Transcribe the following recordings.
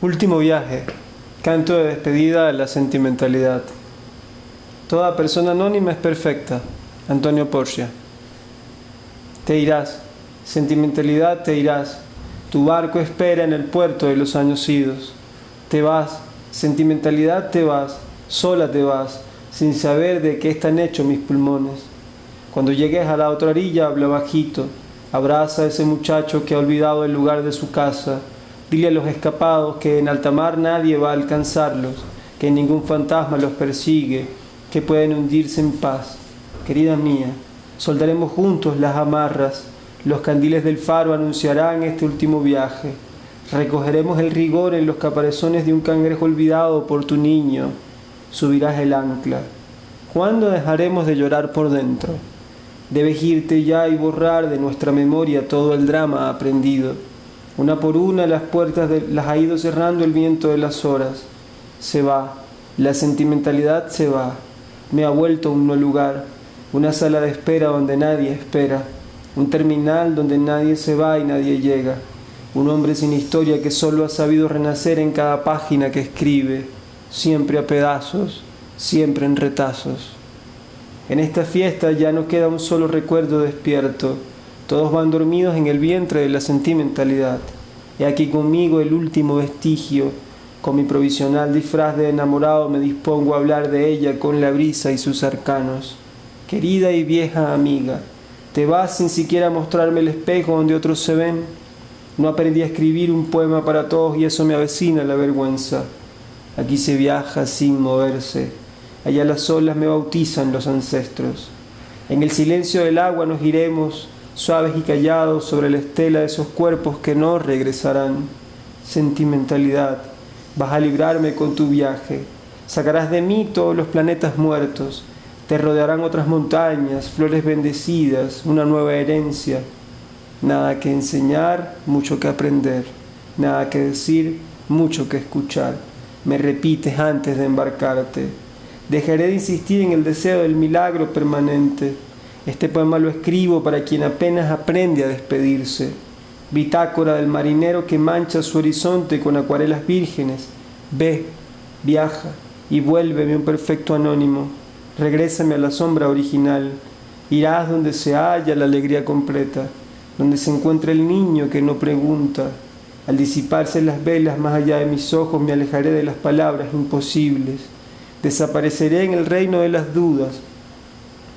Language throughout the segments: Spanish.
Último viaje. Canto de despedida a la sentimentalidad. Toda persona anónima es perfecta. Antonio Porcia. Te irás. Sentimentalidad, te irás. Tu barco espera en el puerto de los años idos. Te vas. Sentimentalidad, te vas. Sola te vas, sin saber de qué están hechos mis pulmones. Cuando llegues a la otra orilla, habla bajito. Abraza a ese muchacho que ha olvidado el lugar de su casa. Dile a los escapados que en alta mar nadie va a alcanzarlos, que ningún fantasma los persigue, que pueden hundirse en paz. Querida mía, soltaremos juntos las amarras, los candiles del faro anunciarán este último viaje. Recogeremos el rigor en los caparazones de un cangrejo olvidado por tu niño. Subirás el ancla. ¿Cuándo dejaremos de llorar por dentro? Debes irte ya y borrar de nuestra memoria todo el drama aprendido. Una por una las puertas las ha ido cerrando el viento de las horas. Se va, la sentimentalidad se va. Me ha vuelto un no lugar, una sala de espera donde nadie espera, un terminal donde nadie se va y nadie llega, un hombre sin historia que solo ha sabido renacer en cada página que escribe, siempre a pedazos, siempre en retazos. En esta fiesta ya no queda un solo recuerdo despierto. Todos van dormidos en el vientre de la sentimentalidad. He aquí conmigo el último vestigio. Con mi provisional disfraz de enamorado me dispongo a hablar de ella con la brisa y sus arcanos. Querida y vieja amiga, ¿te vas sin siquiera mostrarme el espejo donde otros se ven? No aprendí a escribir un poema para todos y eso me avecina la vergüenza. Aquí se viaja sin moverse. Allá las olas me bautizan los ancestros. En el silencio del agua nos iremos, suaves y callados sobre la estela de esos cuerpos que no regresarán. Sentimentalidad, vas a librarme con tu viaje. Sacarás de mí todos los planetas muertos. Te rodearán otras montañas, flores bendecidas, una nueva herencia. Nada que enseñar, mucho que aprender. Nada que decir, mucho que escuchar. Me repites antes de embarcarte. Dejaré de insistir en el deseo del milagro permanente. Este poema lo escribo para quien apenas aprende a despedirse. Bitácora del marinero que mancha su horizonte con acuarelas vírgenes. Ve, viaja y vuélveme un perfecto anónimo. Regrésame a la sombra original. Irás donde se halla la alegría completa, donde se encuentra el niño que no pregunta. Al disiparse las velas más allá de mis ojos me alejaré de las palabras imposibles. Desapareceré en el reino de las dudas.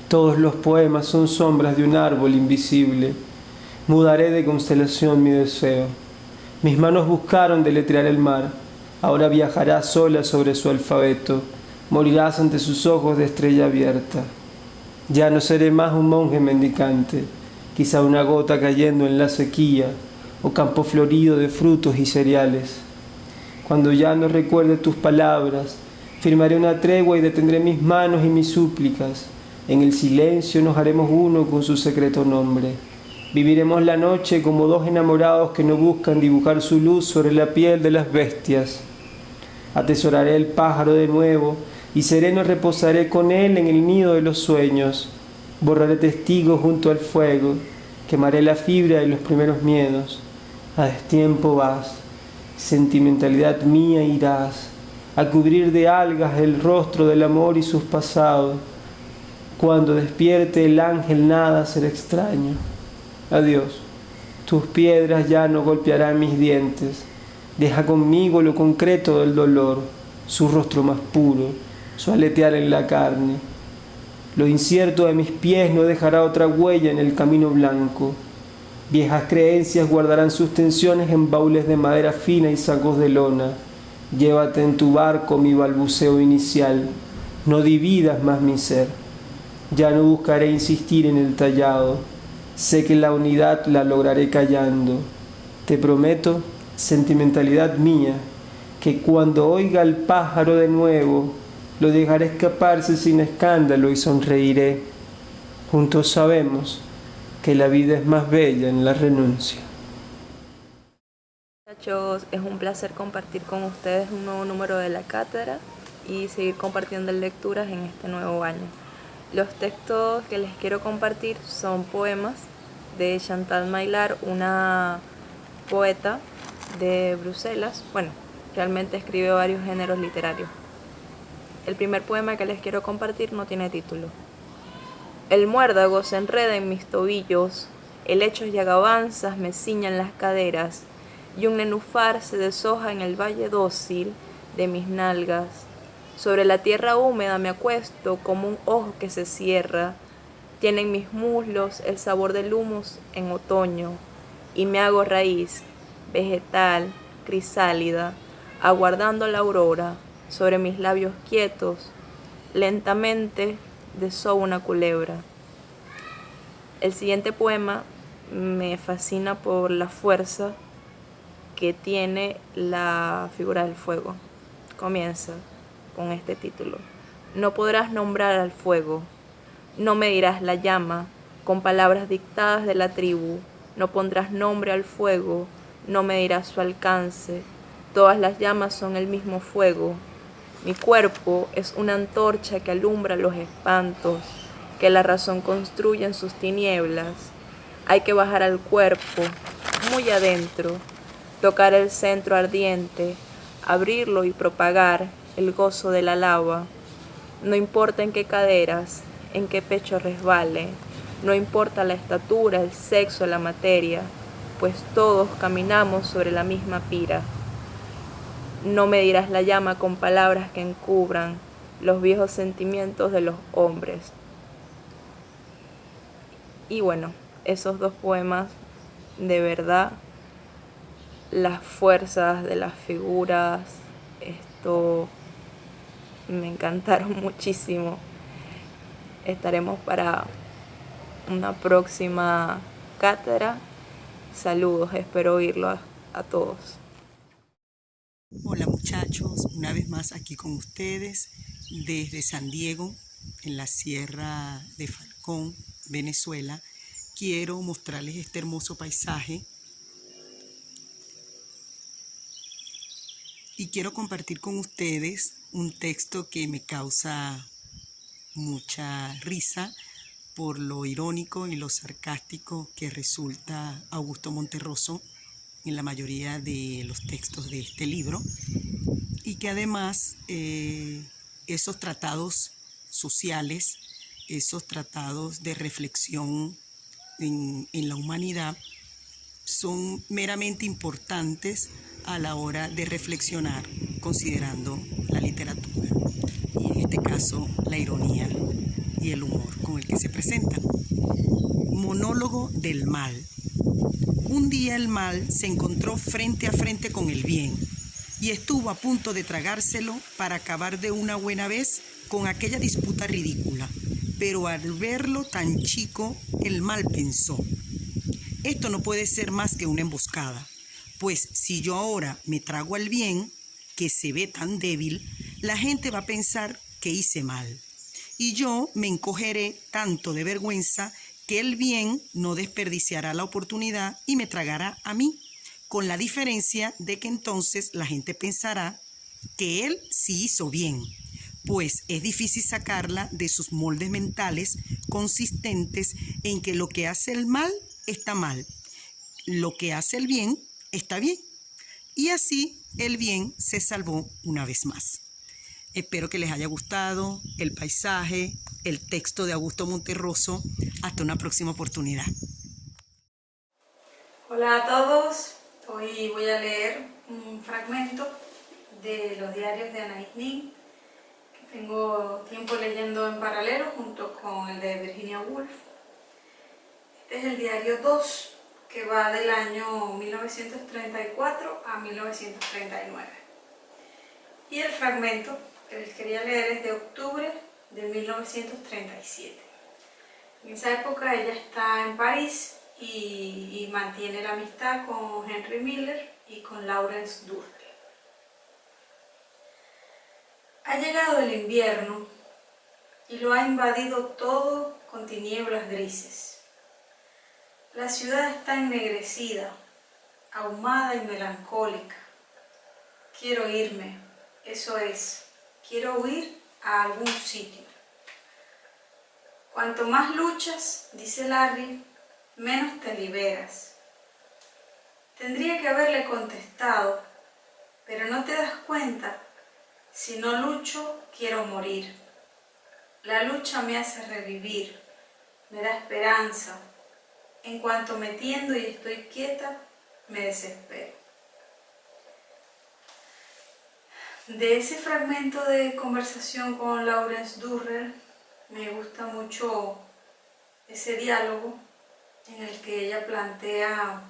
Todos los poemas son sombras de un árbol invisible. Mudaré de constelación mi deseo. Mis manos buscaron deletrear el mar. Ahora viajarás sola sobre su alfabeto. Morirás ante sus ojos de estrella abierta. Ya no seré más un monje mendicante, quizá una gota cayendo en la sequía o campo florido de frutos y cereales. Cuando ya no recuerde tus palabras, firmaré una tregua y detendré mis manos y mis súplicas. En el silencio nos haremos uno con su secreto nombre. Viviremos la noche como dos enamorados que no buscan dibujar su luz sobre la piel de las bestias. Atesoraré el pájaro de nuevo y sereno reposaré con él en el nido de los sueños. Borraré testigos junto al fuego, quemaré la fibra de los primeros miedos. A destiempo vas, sentimentalidad mía irás, a cubrir de algas el rostro del amor y sus pasados. Cuando despierte el ángel nada será extraño. Adiós, tus piedras ya no golpearán mis dientes. Deja conmigo lo concreto del dolor, su rostro más puro, su aletear en la carne. Lo incierto de mis pies no dejará otra huella en el camino blanco. Viejas creencias guardarán sus tensiones en baúles de madera fina y sacos de lona. Llévate en tu barco mi balbuceo inicial. No dividas más mi ser. Ya no buscaré insistir en el tallado. Sé que la unidad la lograré callando. Te prometo, sentimentalidad mía, que cuando oiga al pájaro de nuevo, lo dejaré escaparse sin escándalo y sonreiré. Juntos sabemos que la vida es más bella en la renuncia. Muchachos, es un placer compartir con ustedes un nuevo número de la cátedra y seguir compartiendo lecturas en este nuevo año. Los textos que les quiero compartir son poemas de Chantal Maillard, una poeta de Bruselas, Realmente escribe varios géneros literarios. El primer poema que les quiero compartir no tiene título. El muérdago se enreda en mis tobillos, helechos y agavanzas me ciñan las caderas, y un nenúfar se deshoja en el valle dócil de mis nalgas. Sobre la tierra húmeda me acuesto como un ojo que se cierra. Tienen mis muslos el sabor del humus en otoño, y me hago raíz, vegetal, crisálida, aguardando la aurora. Sobre mis labios quietos, lentamente desova una culebra. El siguiente poema me fascina por la fuerza que tiene la figura del fuego. Comienza con este título. No podrás nombrar al fuego, no medirás la llama con palabras dictadas de la tribu, no pondrás nombre al fuego, no medirás su alcance, todas las llamas son el mismo fuego. Mi cuerpo es una antorcha que alumbra los espantos que la razón construye en sus tinieblas. Hay que bajar al cuerpo, muy adentro, tocar el centro ardiente, abrirlo y propagar el gozo de la lava. No importa en qué caderas, en qué pecho resbale, no importa la estatura, el sexo, la materia, pues todos caminamos sobre la misma pira. No medirás la llama con palabras que encubran los viejos sentimientos de los hombres. Y bueno, esos dos poemas, de verdad, las fuerzas de las figuras, esto me encantaron muchísimo. Estaremos para una próxima cátedra. Saludos, espero oírlo a todos. Hola muchachos, una vez más aquí con ustedes desde San Diego, en la Sierra de Falcón, Venezuela. Quiero mostrarles este hermoso paisaje y quiero compartir con ustedes un texto que me causa mucha risa por lo irónico y lo sarcástico que resulta Augusto Monterroso en la mayoría de los textos de este libro, y que además esos tratados sociales, esos tratados de reflexión en la humanidad son meramente importantes a la hora de reflexionar considerando la literatura y en este caso la ironía y el humor con el que se presentan. Monólogo del mal. Un día el mal se encontró frente a frente con el bien y estuvo a punto de tragárselo para acabar de una buena vez con aquella disputa ridícula. Pero al verlo tan chico, el mal pensó: esto no puede ser más que una emboscada, pues si yo ahora me trago al bien, que se ve tan débil, la gente va a pensar que hice mal. Y yo me encogeré tanto de vergüenza que el bien no desperdiciará la oportunidad y me tragará a mí, con la diferencia de que entonces la gente pensará que él sí hizo bien, pues es difícil sacarla de sus moldes mentales consistentes en que lo que hace el mal está mal, lo que hace el bien está bien. Y así el bien se salvó una vez más. Espero que les haya gustado el paisaje, el texto de Augusto Monterroso. Hasta una próxima oportunidad. Hola a todos, hoy voy a leer un fragmento de los diarios de Anaïs Nin, que tengo tiempo leyendo en paralelo junto con el de Virginia Woolf. Este es el diario 2, que va del año 1934 a 1939. Y el fragmento que les quería leer es de octubre de 1937. En esa época ella está en París y mantiene la amistad con Henry Miller y con Lawrence Durrell. Ha llegado el invierno y lo ha invadido todo con tinieblas grises. La ciudad está ennegrecida, ahumada y melancólica. Quiero irme, eso es, quiero huir a algún sitio. Cuanto más luchas, dice Larry, menos te liberas. Tendría que haberle contestado, pero no te das cuenta. Si no lucho, quiero morir. La lucha me hace revivir, me da esperanza. En cuanto me tiendo y estoy quieta, me desespero. De ese fragmento de conversación con Laurence Durrell, me gusta mucho ese diálogo en el que ella plantea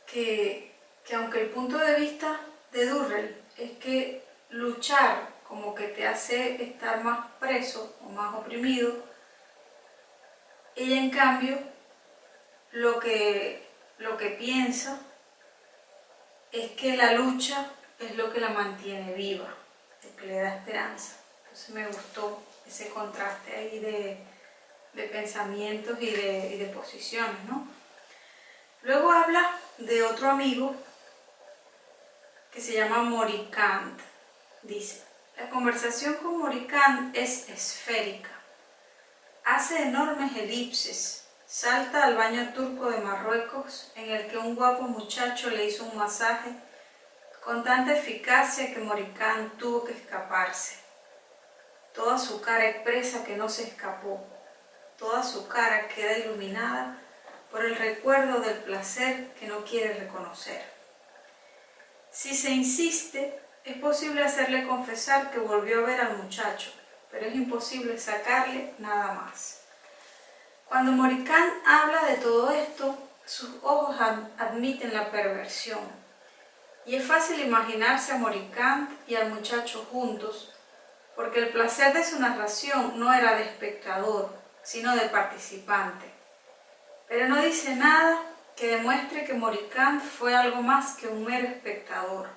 que aunque el punto de vista de Durrell es que luchar como que te hace estar más preso o más oprimido, ella en cambio lo que piensa es que la lucha es lo que la mantiene viva, lo que le da esperanza. Entonces me gustó ese contraste ahí de pensamientos y de posiciones, ¿no? Luego habla de otro amigo que se llama Morikant. Dice, la conversación con Morikant es esférica, hace enormes elipses, salta al baño turco de Marruecos en el que un guapo muchacho le hizo un masaje con tanta eficacia que Morikant tuvo que escaparse. Toda su cara expresa que no se escapó, toda su cara queda iluminada por el recuerdo del placer que no quiere reconocer. Si se insiste, es posible hacerle confesar que volvió a ver al muchacho, pero es imposible sacarle nada más. Cuando Morikant habla de todo esto, sus ojos admiten la perversión, y es fácil imaginarse a Morikant y al muchacho juntos, porque el placer de su narración no era de espectador, sino de participante. Pero no dice nada que demuestre que Morikant fue algo más que un mero espectador.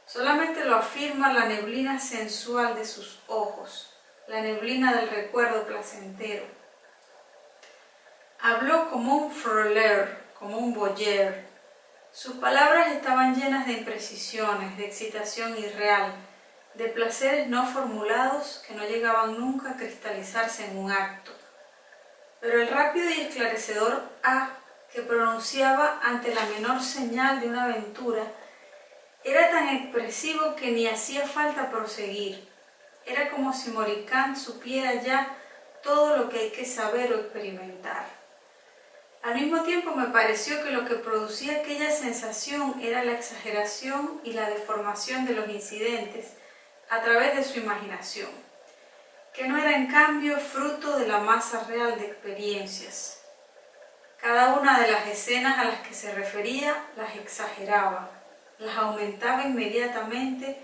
Solamente lo afirma la neblina sensual de sus ojos, la neblina del recuerdo placentero. Habló como un frôleur, como un voyeur. Sus palabras estaban llenas de imprecisiones, de excitación irreal, de placeres no formulados que no llegaban nunca a cristalizarse en un acto. Pero el rápido y esclarecedor A que pronunciaba ante la menor señal de una aventura era tan expresivo que ni hacía falta proseguir. Era como si Morikant supiera ya todo lo que hay que saber o experimentar. Al mismo tiempo me pareció que lo que producía aquella sensación era la exageración y la deformación de los incidentes a través de su imaginación, que no era en cambio fruto de la masa real de experiencias. Cada una de las escenas a las que se refería las exageraba, las aumentaba inmediatamente,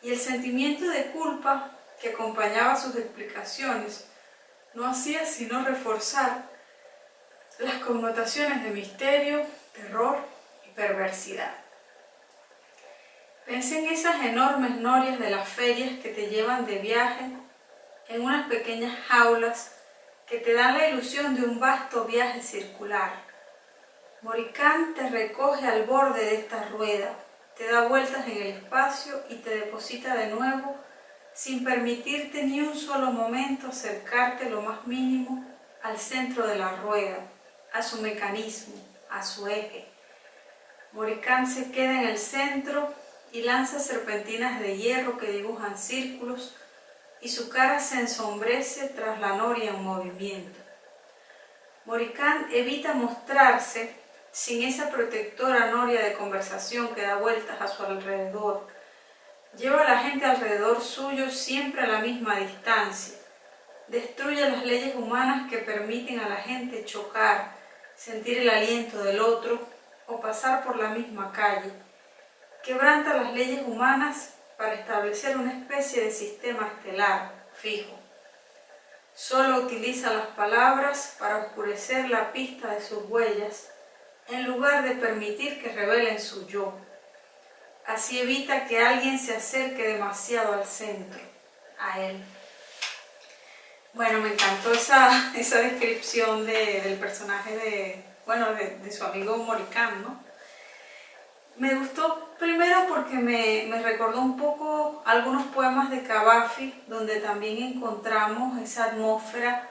y el sentimiento de culpa que acompañaba sus explicaciones no hacía sino reforzar las connotaciones de misterio, terror y perversidad. Pensé en esas enormes norias de las ferias que te llevan de viaje en unas pequeñas jaulas que te dan la ilusión de un vasto viaje circular. Morikant te recoge al borde de esta rueda, te da vueltas en el espacio y te deposita de nuevo sin permitirte ni un solo momento acercarte lo más mínimo al centro de la rueda, a su mecanismo, a su eje. Morikant se queda en el centro y lanza serpentinas de hierro que dibujan círculos, y su cara se ensombrece tras la noria en movimiento. Morikant evita mostrarse sin esa protectora noria de conversación que da vueltas a su alrededor. Lleva a la gente alrededor suyo siempre a la misma distancia. Destruye las leyes humanas que permiten a la gente chocar, sentir el aliento del otro o pasar por la misma calle. Quebranta las leyes humanas para establecer una especie de sistema estelar fijo. Solo utiliza las palabras para oscurecer la pista de sus huellas, en lugar de permitir que revelen su yo. Así evita que alguien se acerque demasiado al centro, a él. Bueno, me encantó esa descripción del personaje de su amigo Morikant, ¿no? Me gustó primero porque me recordó un poco algunos poemas de Cavafy, donde también encontramos esa atmósfera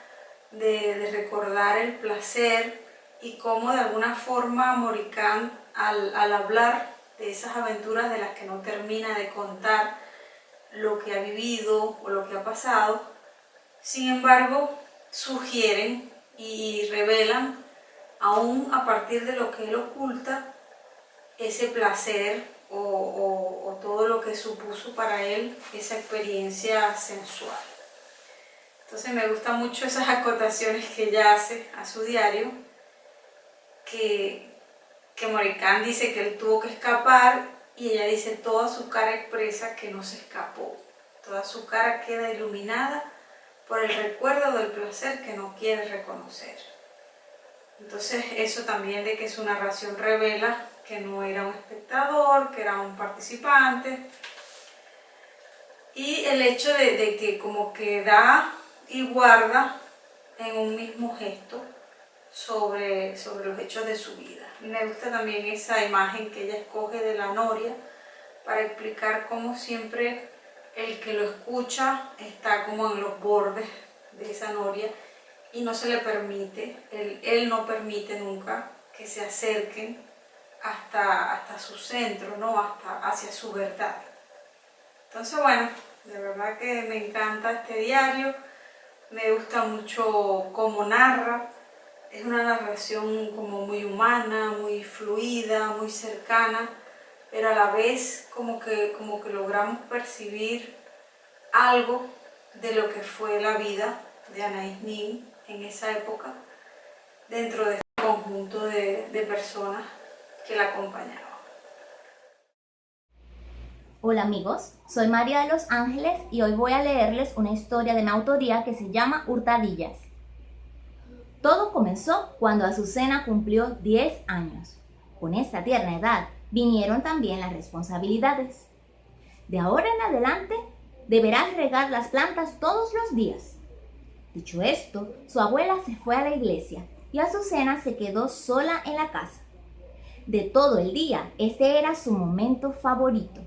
de recordar el placer y cómo de alguna forma Morikant al hablar de esas aventuras de las que no termina de contar lo que ha vivido o lo que ha pasado. Sin embargo, sugieren y revelan, aún a partir de lo que él oculta, ese placer o todo lo que supuso para él esa experiencia sensual. Entonces me gustan mucho esas acotaciones que ella hace a su diario, que Morikán dice que él tuvo que escapar y ella dice toda su cara expresa que no se escapó. Toda su cara queda iluminada por el recuerdo del placer que no quiere reconocer. Entonces eso también de que su narración revela que no era un espectador, que era un participante. Y el hecho de que como que da y guarda en un mismo gesto sobre los hechos de su vida. Me gusta también esa imagen que ella escoge de la noria para explicar cómo siempre el que lo escucha está como en los bordes de esa noria y no se le permite, él no permite nunca que se acerquen hasta su centro, ¿no? Hacia su verdad. Entonces, bueno, de verdad que me encanta este diario, me gusta mucho cómo narra, es una narración como muy humana, muy fluida, muy cercana, pero a la vez como que logramos percibir algo de lo que fue la vida de Anaïs Nin en esa época, dentro de este conjunto de personas que la acompañaban. Hola amigos, soy María de los Ángeles y hoy voy a leerles una historia de mi autoría que se llama Hurtadillas. Todo comenzó cuando Azucena cumplió 10 años. Con esta tierna edad vinieron también las responsabilidades. De ahora en adelante deberás regar las plantas todos los días. Dicho esto, su abuela se fue a la iglesia y Azucena se quedó sola en la casa. De todo el día, este era su momento favorito.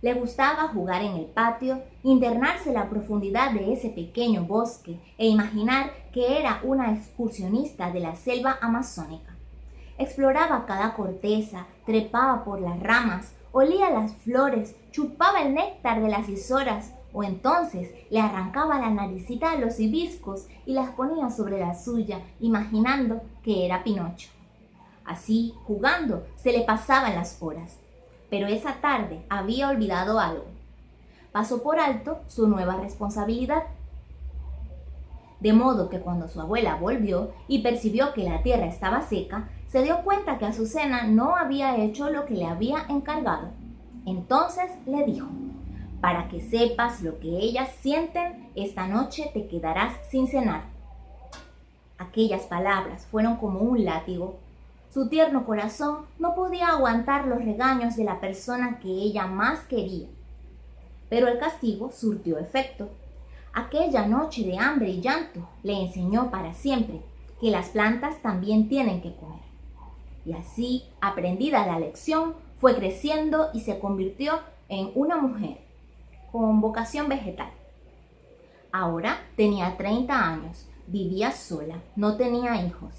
Le gustaba jugar en el patio, internarse en la profundidad de ese pequeño bosque e imaginar que era una excursionista de la selva amazónica. Exploraba cada corteza, trepaba por las ramas, olía las flores, chupaba el néctar de las isoras o entonces le arrancaba la naricita de los hibiscos y las ponía sobre la suya, imaginando que era Pinocho. Así, jugando, se le pasaban las horas. Pero esa tarde había olvidado algo. Pasó por alto su nueva responsabilidad. De modo que cuando su abuela volvió y percibió que la tierra estaba seca, se dio cuenta que Azucena no había hecho lo que le había encargado. Entonces le dijo: para que sepas lo que ellas sienten, esta noche te quedarás sin cenar. Aquellas palabras fueron como un látigo. Su tierno corazón no podía aguantar los regaños de la persona que ella más quería. Pero el castigo surtió efecto. Aquella noche de hambre y llanto le enseñó para siempre que las plantas también tienen que comer. Y así, aprendida la lección, fue creciendo y se convirtió en una mujer con vocación vegetal. Ahora tenía 30 años, vivía sola, no tenía hijos.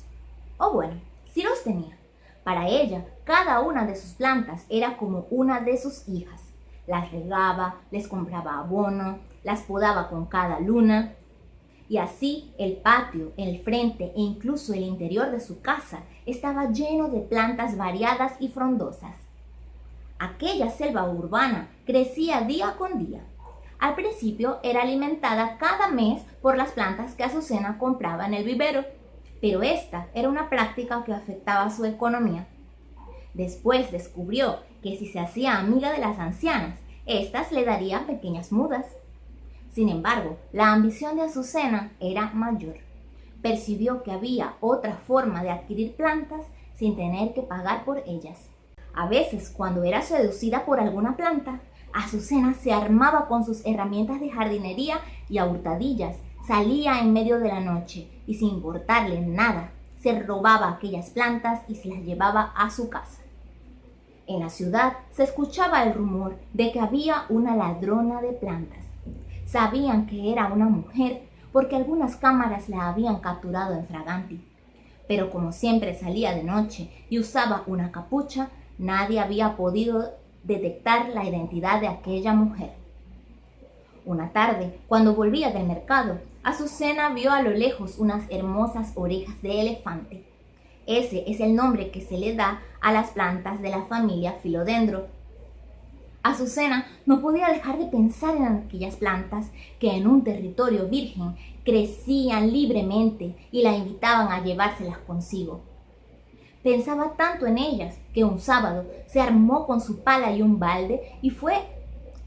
O bueno, sí los tenía. Para ella, cada una de sus plantas era como una de sus hijas. Las regaba, les compraba abono, las podaba con cada luna. Y así el patio, el frente e incluso el interior de su casa estaba lleno de plantas variadas y frondosas. Aquella selva urbana crecía día con día. Al principio era alimentada cada mes por las plantas que Azucena compraba en el vivero, pero esta era una práctica que afectaba su economía. Después descubrió que si se hacía amiga de las ancianas, éstas le darían pequeñas mudas. Sin embargo, la ambición de Azucena era mayor. Percibió que había otra forma de adquirir plantas sin tener que pagar por ellas. A veces, cuando era seducida por alguna planta, Azucena se armaba con sus herramientas de jardinería y a hurtadillas salía en medio de la noche y sin importarle nada, se robaba aquellas plantas y se las llevaba a su casa. En la ciudad se escuchaba el rumor de que había una ladrona de plantas. Sabían que era una mujer porque algunas cámaras la habían capturado en fraganti. Pero como siempre salía de noche y usaba una capucha, nadie había podido detectar la identidad de aquella mujer. Una tarde, cuando volvía del mercado, Azucena vio a lo lejos unas hermosas orejas de elefante. Ese es el nombre que se le da a las plantas de la familia Philodendron. Azucena no podía dejar de pensar en aquellas plantas que en un territorio virgen crecían libremente y la invitaban a llevárselas consigo. Pensaba tanto en ellas que un sábado se armó con su pala y un balde y fue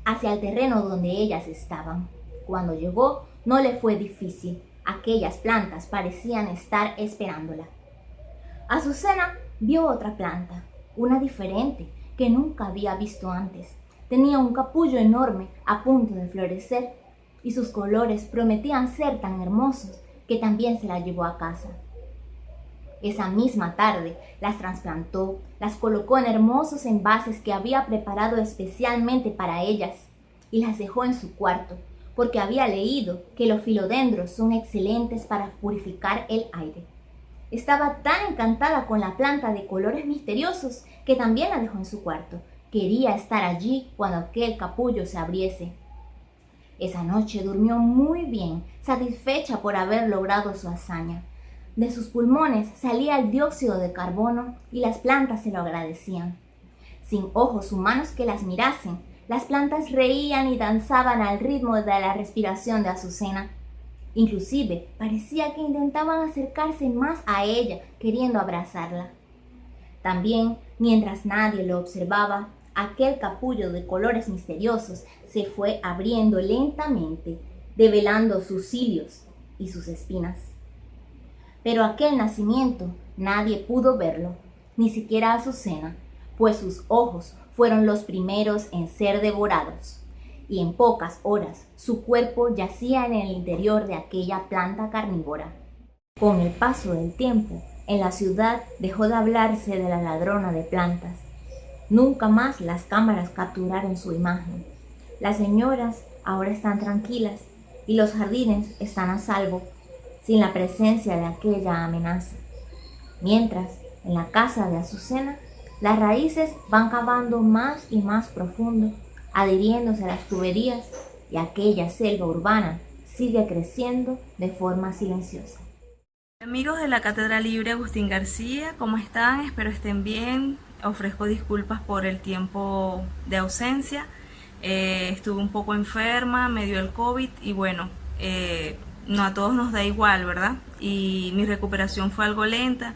hacia el terreno donde ellas estaban. Cuando llegó, no le fue difícil. Aquellas plantas parecían estar esperándola. Azucena vio otra planta, una diferente, que nunca había visto antes. Tenía un capullo enorme a punto de florecer y sus colores prometían ser tan hermosos que también se la llevó a casa. Esa misma tarde las trasplantó, las colocó en hermosos envases que había preparado especialmente para ellas y las dejó en su cuarto, porque había leído que los filodendros son excelentes para purificar el aire. Estaba tan encantada con la planta de colores misteriosos que también la dejó en su cuarto. Quería estar allí cuando aquel capullo se abriese. Esa noche durmió muy bien, satisfecha por haber logrado su hazaña. De sus pulmones salía el dióxido de carbono y las plantas se lo agradecían. Sin ojos humanos que las mirasen, las plantas reían y danzaban al ritmo de la respiración de Azucena. Inclusive parecía que intentaban acercarse más a ella, queriendo abrazarla. También, mientras nadie lo observaba, aquel capullo de colores misteriosos se fue abriendo lentamente, develando sus cilios y sus espinas. Pero aquel nacimiento nadie pudo verlo, ni siquiera Azucena, pues sus ojos fueron los primeros en ser devorados, y en pocas horas su cuerpo yacía en el interior de aquella planta carnívora. Con el paso del tiempo, en la ciudad dejó de hablarse de la ladrona de plantas. Nunca más las cámaras capturaron su imagen. Las señoras ahora están tranquilas y los jardines están a salvo, sin la presencia de aquella amenaza. Mientras, en la casa de Azucena, las raíces van cavando más y más profundo, adhiriéndose a las tuberías, y aquella selva urbana sigue creciendo de forma silenciosa. Amigos de la Cátedra Libre Agustín García, ¿cómo están? Espero estén bien. Ofrezco disculpas por el tiempo de ausencia. Estuve un poco enferma, me dio el COVID y bueno, no a todos nos da igual, ¿verdad? Y mi recuperación fue algo lenta,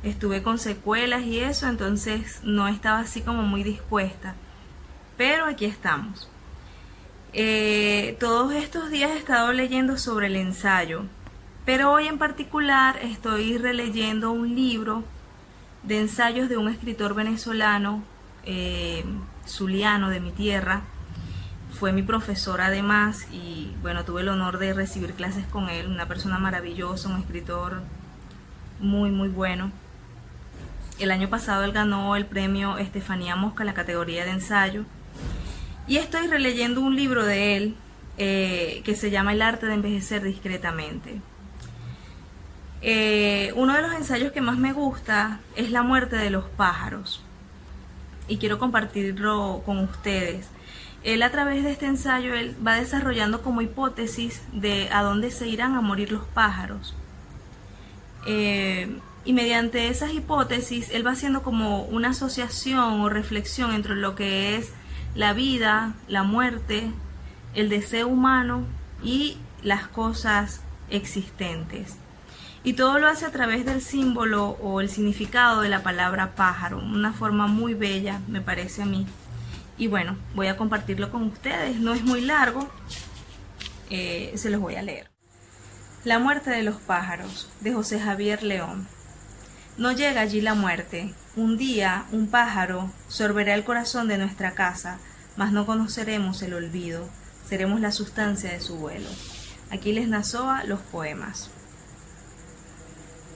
estuve con secuelas y eso, entonces no estaba así como muy dispuesta. Pero aquí estamos. Todos estos días he estado leyendo sobre el ensayo, pero hoy en particular estoy releyendo un libro de ensayos de un escritor venezolano, zuliano, de mi tierra. Fue mi profesor además y bueno, tuve el honor de recibir clases con él, una persona maravillosa, un escritor muy muy bueno. El año pasado él ganó el premio Estefanía Mosca en la categoría de ensayo y estoy releyendo un libro de él que se llama El arte de envejecer discretamente. Uno de los ensayos que más me gusta es La muerte de los pájaros y quiero compartirlo con ustedes. Él a través de este ensayo él va desarrollando como hipótesis de a dónde se irán a morir los pájaros. Y mediante esas hipótesis él va haciendo como una asociación o reflexión entre lo que es la vida, la muerte, el deseo humano y las cosas existentes. Y todo lo hace a través del símbolo o el significado de la palabra pájaro, una forma muy bella me parece a mí. Y bueno, voy a compartirlo con ustedes, no es muy largo, se los voy a leer. La muerte de los pájaros, de José Javier León. No llega allí la muerte. Un día, un pájaro sorberá el corazón de nuestra casa, mas no conoceremos el olvido, seremos la sustancia de su vuelo. Aquiles Nazoa, Los poemas.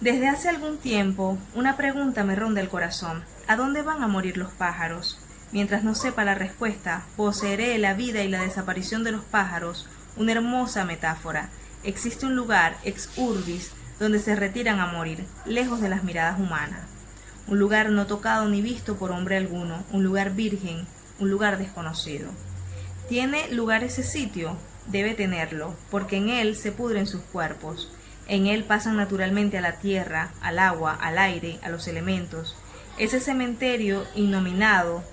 Desde hace algún tiempo, una pregunta me ronda el corazón. ¿A dónde van a morir los pájaros? Mientras no sepa la respuesta, poseeré la vida y la desaparición de los pájaros, una hermosa metáfora. Existe un lugar, ex urbis, donde se retiran a morir, lejos de las miradas humanas. un lugar no tocado ni visto por hombre alguno, un lugar virgen, un lugar desconocido. ¿Tiene lugar ese sitio? Debe tenerlo, porque en él se pudren sus cuerpos. En él pasan naturalmente a la tierra, al agua, al aire, a los elementos. Ese cementerio innominado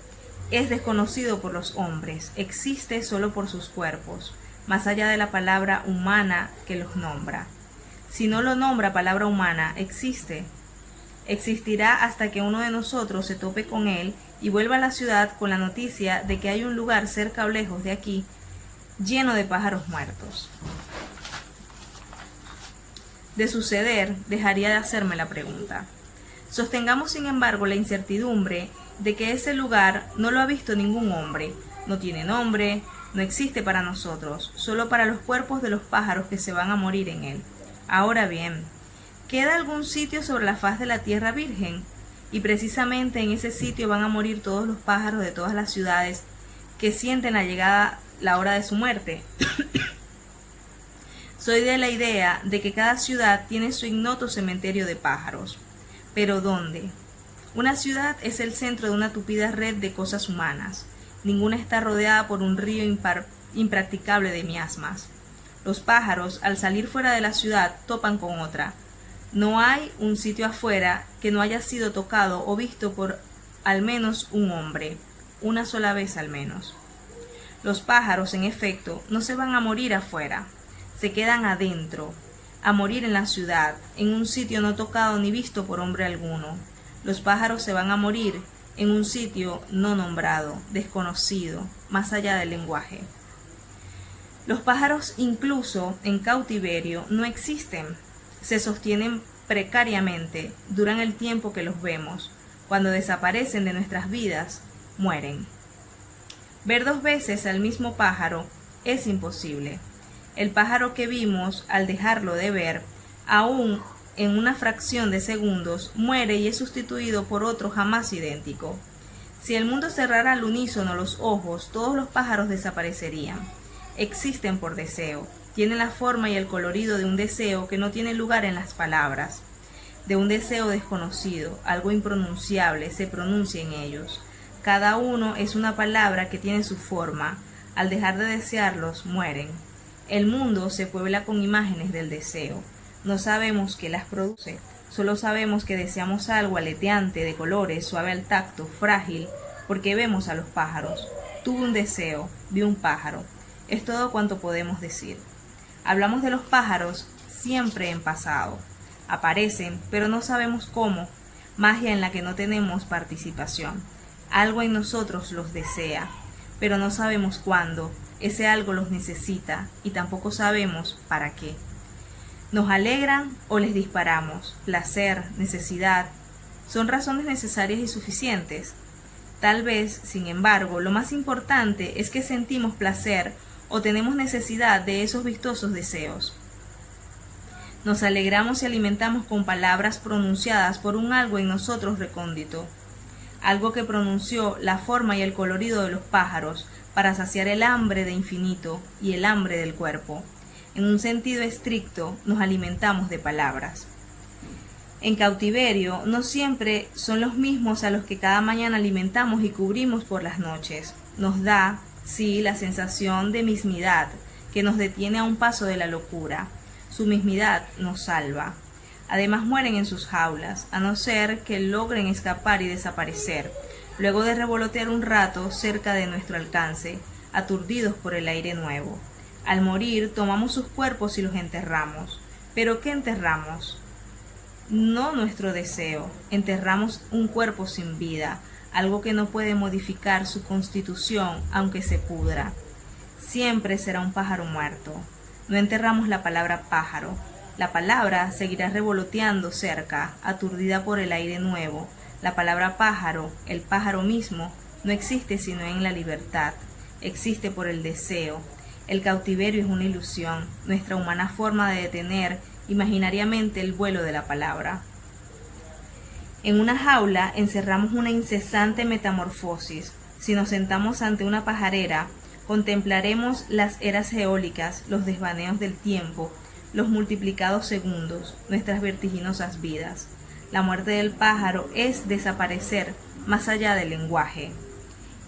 es desconocido por los hombres, existe solo por sus cuerpos, más allá de la palabra humana que los nombra. Si no lo nombra palabra humana, existirá hasta que uno de nosotros se tope con él y vuelva a la ciudad con la noticia de que hay un lugar cerca o lejos de aquí lleno de pájaros muertos. De suceder, dejaría de hacerme la pregunta. Sostengamos, sin embargo, la incertidumbre de que ese lugar no lo ha visto ningún hombre, no tiene nombre, no existe para nosotros, solo para los cuerpos de los pájaros que se van a morir en él. Ahora bien, ¿queda algún sitio sobre la faz de la tierra virgen? Y precisamente en ese sitio van a morir todos los pájaros de todas las ciudades que sienten la hora de su muerte. Soy de la idea de que cada ciudad tiene su ignoto cementerio de pájaros. ¿Pero dónde? Una ciudad es el centro de una tupida red de cosas humanas. Ninguna está rodeada por un río impracticable de miasmas. Los pájaros, al salir fuera de la ciudad, topan con otra. No hay un sitio afuera que no haya sido tocado o visto por al menos un hombre, una sola vez al menos. Los pájaros, en efecto, no se van a morir afuera, se quedan adentro, a morir en la ciudad, en un sitio no tocado ni visto por hombre alguno. Los pájaros se van a morir en un sitio no nombrado, desconocido, más allá del lenguaje. Los pájaros, incluso en cautiverio, no existen. Se sostienen precariamente, duran el tiempo que los vemos. Cuando desaparecen de nuestras vidas, mueren. Ver dos veces al mismo pájaro es imposible. El pájaro que vimos, al dejarlo de ver, aún en una fracción de segundos, muere y es sustituido por otro jamás idéntico. Si el mundo cerrara al unísono los ojos, todos los pájaros desaparecerían. Existen por deseo, tienen la forma y el colorido de un deseo que no tiene lugar en las palabras, de un deseo desconocido, algo impronunciable se pronuncia en ellos. Cada uno es una palabra que tiene su forma, al dejar de desearlos, mueren. El mundo se puebla con imágenes del deseo. No sabemos qué las produce, solo sabemos que deseamos algo aleteante, de colores, suave al tacto, frágil, porque vemos a los pájaros. Tuve un deseo, vi un pájaro. Es todo cuanto podemos decir. Hablamos de los pájaros siempre en pasado. Aparecen, pero no sabemos cómo. Magia en la que no tenemos participación. Algo en nosotros los desea, pero no sabemos cuándo. Ese algo los necesita y tampoco sabemos para qué. ¿Nos alegran o les disparamos? Placer, necesidad, son razones necesarias y suficientes. Tal vez, sin embargo, lo más importante es que sentimos placer o tenemos necesidad de esos vistosos deseos. Nos alegramos y alimentamos con palabras pronunciadas por un algo en nosotros recóndito, algo que pronunció la forma y el colorido de los pájaros para saciar el hambre de infinito y el hambre del cuerpo. En un sentido estricto, nos alimentamos de palabras. En cautiverio, no siempre son los mismos a los que cada mañana alimentamos y cubrimos por las noches. Nos da, sí, la sensación de mismidad, que nos detiene a un paso de la locura. Su mismidad nos salva. Además mueren en sus jaulas, a no ser que logren escapar y desaparecer, luego de revolotear un rato cerca de nuestro alcance, aturdidos por el aire nuevo. Al morir, tomamos sus cuerpos y los enterramos. ¿Pero qué enterramos? No nuestro deseo, enterramos un cuerpo sin vida, algo que no puede modificar su constitución aunque se pudra. Siempre será un pájaro muerto. No enterramos la palabra pájaro. La palabra seguirá revoloteando cerca, aturdida por el aire nuevo. La palabra pájaro, el pájaro mismo, no existe sino en la libertad. Existe por el deseo. El cautiverio es una ilusión, nuestra humana forma de detener imaginariamente el vuelo de la palabra. En una jaula encerramos una incesante metamorfosis. Si nos sentamos ante una pajarera, contemplaremos las eras eólicas, los desvaneos del tiempo, los multiplicados segundos, nuestras vertiginosas vidas. La muerte del pájaro es desaparecer más allá del lenguaje.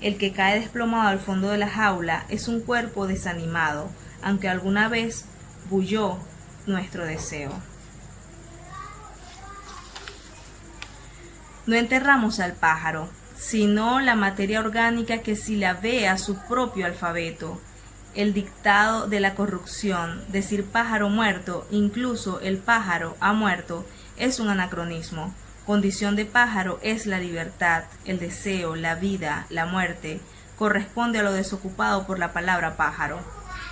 El que cae desplomado al fondo de la jaula es un cuerpo desanimado, aunque alguna vez bulló nuestro deseo. No enterramos al pájaro, sino la materia orgánica que silabea su propio alfabeto. El dictado de la corrupción, decir pájaro muerto, incluso el pájaro ha muerto, es un anacronismo. Condición de pájaro es la libertad, el deseo, la vida, la muerte. Corresponde a lo desocupado por la palabra pájaro.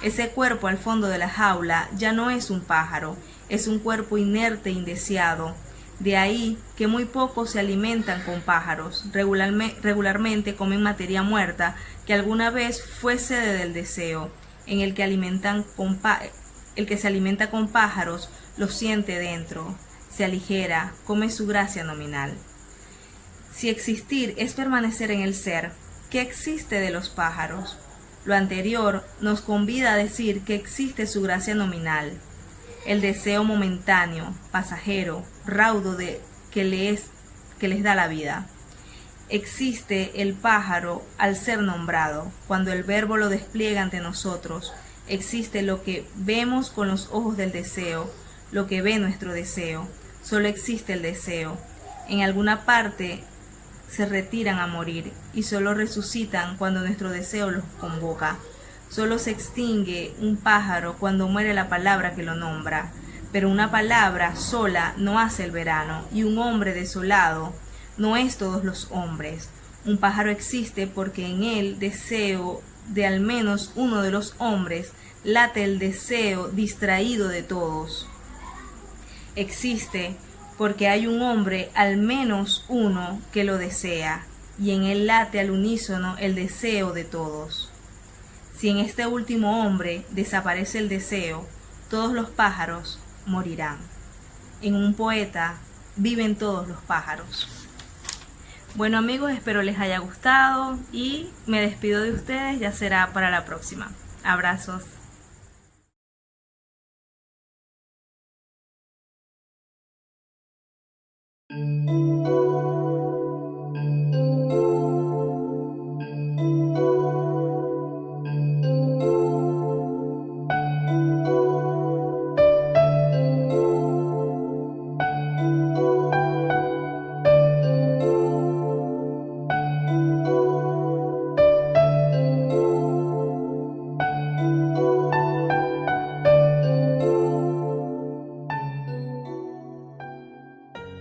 Ese cuerpo al fondo de la jaula ya no es un pájaro, es un cuerpo inerte e indeseado. De ahí que muy pocos se alimentan con pájaros, regularmente comen materia muerta que alguna vez fue sede del deseo. En el que el que se alimenta con pájaros lo siente dentro, se aligera, come su gracia nominal. Si existir es permanecer en el ser, ¿qué existe de los pájaros? Lo anterior nos convida a decir que existe su gracia nominal, el deseo momentáneo, pasajero, raudo que les da la vida. Existe el pájaro al ser nombrado, cuando el verbo lo despliega ante nosotros. Existe lo que vemos con los ojos del deseo, lo que ve nuestro deseo. Solo existe el deseo. En alguna parte se retiran a morir y solo resucitan cuando nuestro deseo los convoca. Solo se extingue un pájaro cuando muere la palabra que lo nombra, pero una palabra sola no hace el verano, y un hombre desolado no es todos los hombres. Un pájaro existe porque en el deseo de al menos uno de los hombres late el deseo distraído de todos. Existe porque hay un hombre, al menos uno, que lo desea, y en él late al unísono el deseo de todos. Si en este último hombre desaparece el deseo, todos los pájaros morirán. En un poeta viven todos los pájaros. Bueno amigos, espero les haya gustado y me despido de ustedes, ya será para la próxima. Abrazos.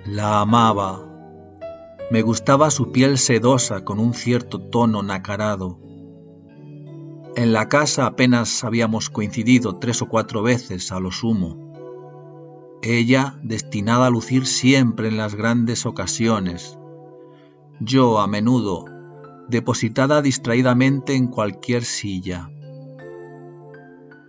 La amaba. Me gustaba su piel sedosa con un cierto tono nacarado. En la casa apenas habíamos coincidido 3 o 4 veces a lo sumo. Ella destinada a lucir siempre en las grandes ocasiones. Yo, a menudo, depositada distraídamente en cualquier silla.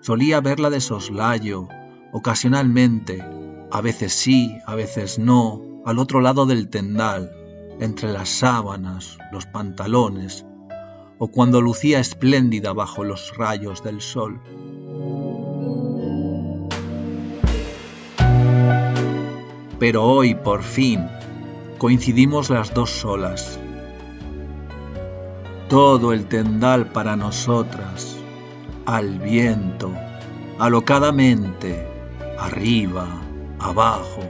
Solía verla de soslayo, ocasionalmente, a veces sí, a veces no, al otro lado del tendal, entre las sábanas, los pantalones, o cuando lucía espléndida bajo los rayos del sol. Pero hoy, por fin, coincidimos las dos solas. Todo el tendal para nosotras, al viento, alocadamente, arriba, abajo,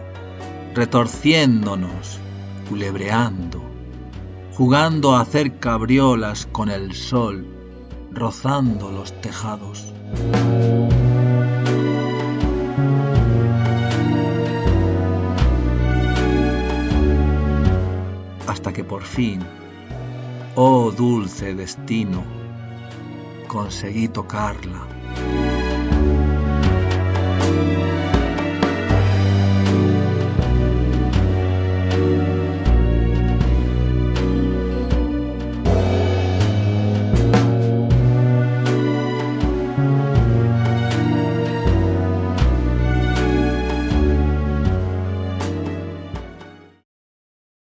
retorciéndonos, culebreando, jugando a hacer cabriolas con el sol, rozando los tejados. Hasta que por fin, oh dulce destino, conseguí tocarla.